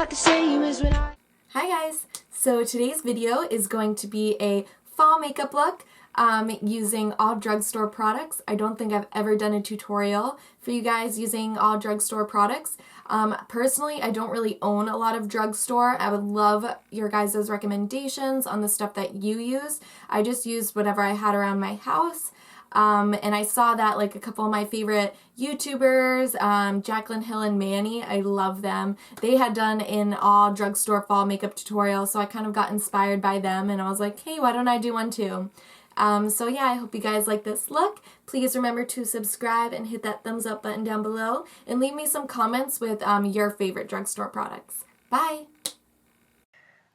not the same as when I... Hi guys! So today's video is going to be a fall makeup look using all drugstore products. I don't think I've ever done a tutorial for you guys using all drugstore products. Personally, I don't really own a lot of drugstore. I would love your guys' recommendations on the stuff that you use. I just used whatever I had around my house. And I saw that like a couple of my favorite YouTubers, Jaclyn Hill and Manny, I love them. They had done an all drugstore fall makeup tutorial, so I kind of got inspired by them and I was like, hey, why don't I do one too? So yeah, I hope you guys like this look. Please remember to subscribe and hit that thumbs up button down below and leave me some comments with your favorite drugstore products. Bye!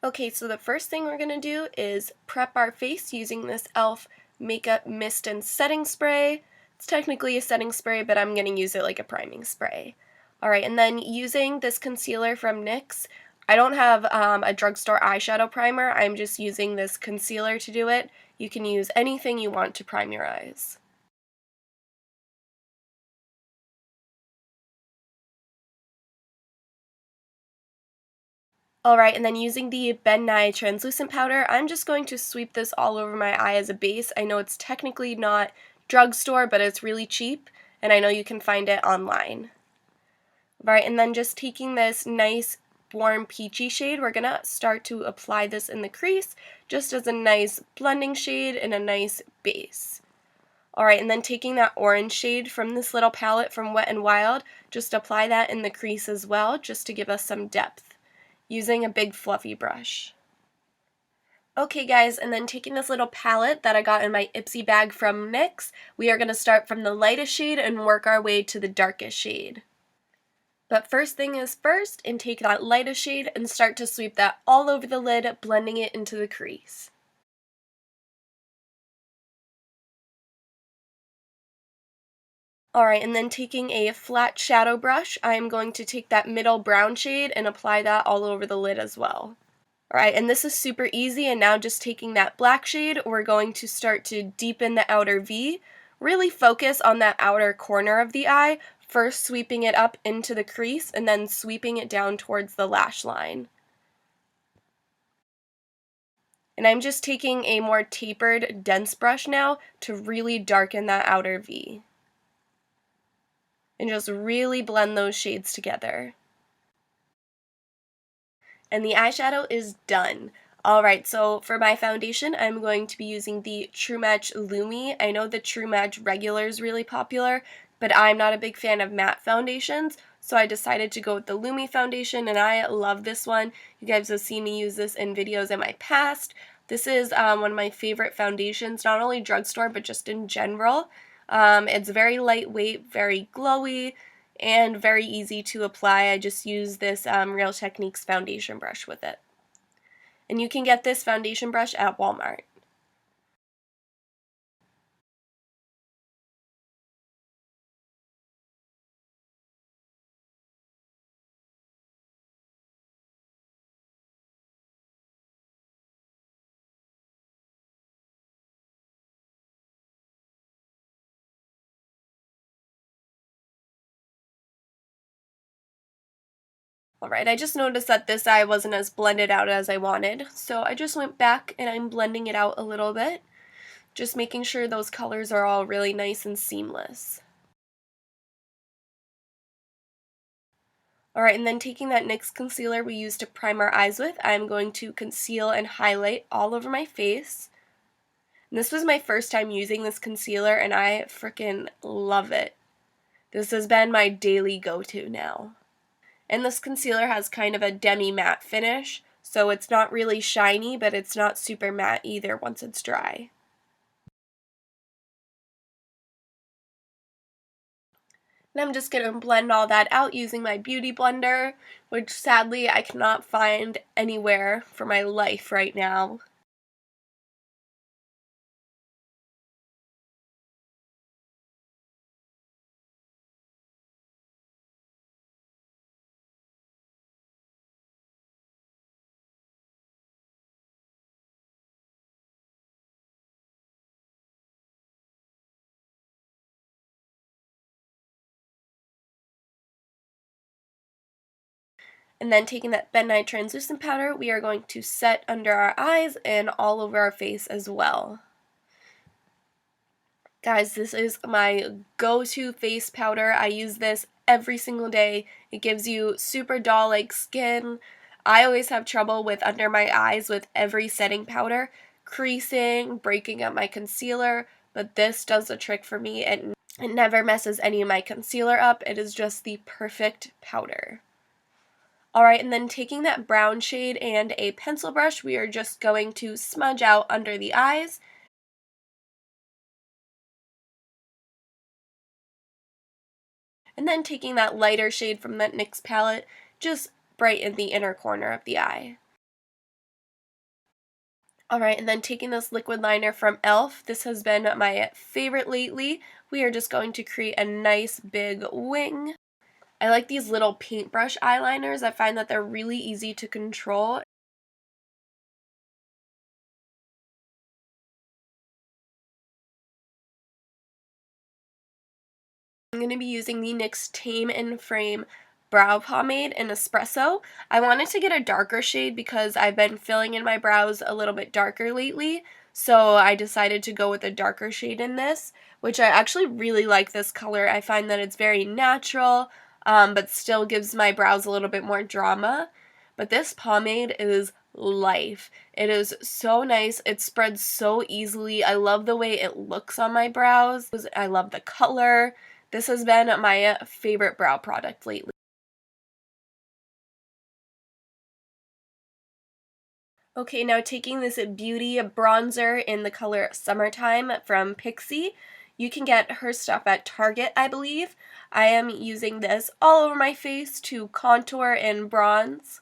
Okay, so the first thing we're going to do is prep our face using this E.L.F. Makeup Mist and Setting Spray. It's technically a setting spray, but I'm going to use it like a priming spray. Alright, and then using this concealer from NYX, I don't have a drugstore eyeshadow primer, I'm just using this concealer to do it. You can use anything you want to prime your eyes. Alright, and then using the Nye Transluscent Powder, I'm just going to sweep this all over my eye as a base. I know it's technically not drugstore, but it's really cheap, and I know you can find it online. Alright, and then just taking this nice warm peachy shade, we're going to start to apply this in the crease, just as a nice blending shade and a nice base. Alright, and then taking that orange shade from this little palette from Wet n Wild, just apply that in the crease as well, just to give us some depth, using a big fluffy brush. Okay guys, and then taking this little palette that I got in my Ipsy bag from NYX, we are going to start from the lightest shade and work our way to the darkest shade. But first thing is first, and take that lightest shade and start to sweep that all over the lid, blending it into the crease. Alright, and then taking a flat shadow brush, I am going to take that middle brown shade and apply that all over the lid as well. Alright, and this is super easy, and now just taking that black shade, we're going to start to deepen the outer V. Really focus on that outer corner of the eye, first sweeping it up into the crease, and then sweeping it down towards the lash line. And I'm just taking a more tapered, dense brush now to really darken that outer V. And just really blend those shades together. And the eyeshadow is done. Alright, so for my foundation, I'm going to be using the True Match Lumi. I know the True Match Regular is really popular, but I'm not a big fan of matte foundations, so I decided to go with the Lumi foundation, and I love this one. You guys have seen me use this in videos in my past. This is one of my favorite foundations, not only drugstore, but just in general. It's very lightweight, very glowy, and very easy to apply. I just use this Real Techniques foundation brush with it. And you can get this foundation brush at Walmart. Alright, I just noticed that this eye wasn't as blended out as I wanted, so I just went back and I'm blending it out a little bit, just making sure those colors are all really nice and seamless. Alright, and then taking that NYX concealer we used to prime our eyes with, I'm going to conceal and highlight all over my face. And this was my first time using this concealer and I freaking love it. This has been my daily go-to now. And this concealer has kind of a demi-matte finish, so it's not really shiny, but it's not super matte either once it's dry. And I'm just going to blend all that out using my beauty blender, which sadly I cannot find anywhere for my life right now. And then taking that Nye Transluscent Powder, we are going to set under our eyes and all over our face as well. Guys, this is my go-to face powder. I use this every single day. It gives you super doll-like skin. I always have trouble with under my eyes with every setting powder, creasing, breaking up my concealer, but this does the trick for me. It never messes any of my concealer up. It is just the perfect powder. Alright, and then taking that brown shade and a pencil brush, we are just going to smudge out under the eyes. And then taking that lighter shade from that NYX palette, just brighten the inner corner of the eye. Alright, and then taking this liquid liner from E.L.F. This has been my favorite lately. We are just going to create a nice big wing. I like these little paintbrush eyeliners. I find that they're really easy to control. I'm going to be using the NYX Tame and Frame Brow Pomade in Espresso. I wanted to get a darker shade because I've been filling in my brows a little bit darker lately, so I decided to go with a darker shade in this, which I actually really like this color. I find that it's very natural, but still gives my brows a little bit more drama. But this pomade is life. It is so nice. It spreads so easily. I love the way it looks on my brows. I love the color. This has been my favorite brow product lately. Okay, now taking this beauty bronzer in the color Summertime from Pixie. You can get her stuff at Target, I believe. I am using this all over my face to contour and bronze.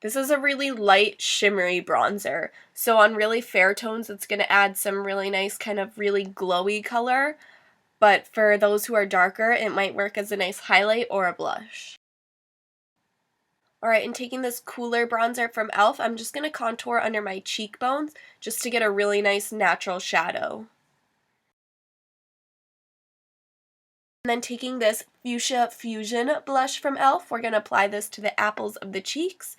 This is a really light, shimmery bronzer, so on really fair tones it's going to add some really nice kind of really glowy color, but for those who are darker it might work as a nice highlight or a blush. Alright, and taking this cooler bronzer from E.L.F., I'm just going to contour under my cheekbones just to get a really nice natural shadow. And then taking this Fuchsia Fusion blush from E.L.F., we're going to apply this to the apples of the cheeks.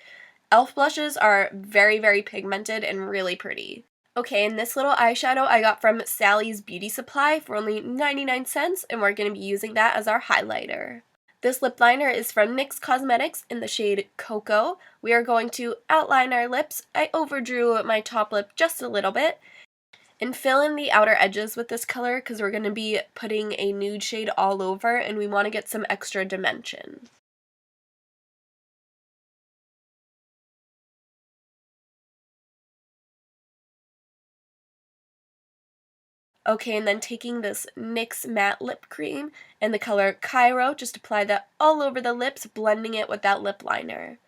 E.L.F. blushes are very, very pigmented and really pretty. Okay, and this little eyeshadow I got from Sally's Beauty Supply for only 99 cents, and we're going to be using that as our highlighter. This lip liner is from NYX Cosmetics in the shade Cocoa. We are going to outline our lips. I overdrew my top lip just a little bit. And fill in the outer edges with this color because we're going to be putting a nude shade all over and we want to get some extra dimension. Okay, and then taking this NYX Matte Lip Cream in the color Cairo, just apply that all over the lips, blending it with that lip liner.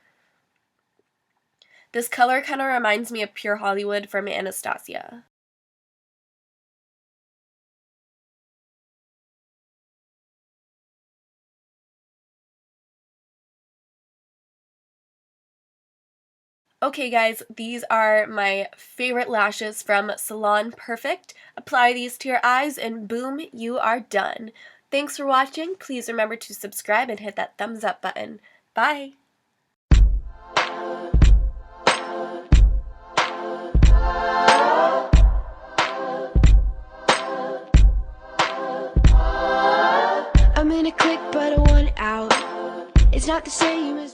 This color kind of reminds me of Pure Hollywood from Anastasia. Okay guys, these are my favorite lashes from Salon Perfect. Apply these to your eyes and boom, you are done. Thanks for watching. Please remember to subscribe and hit that thumbs up button. Bye! I'm in a clique but I want out. It's not the same as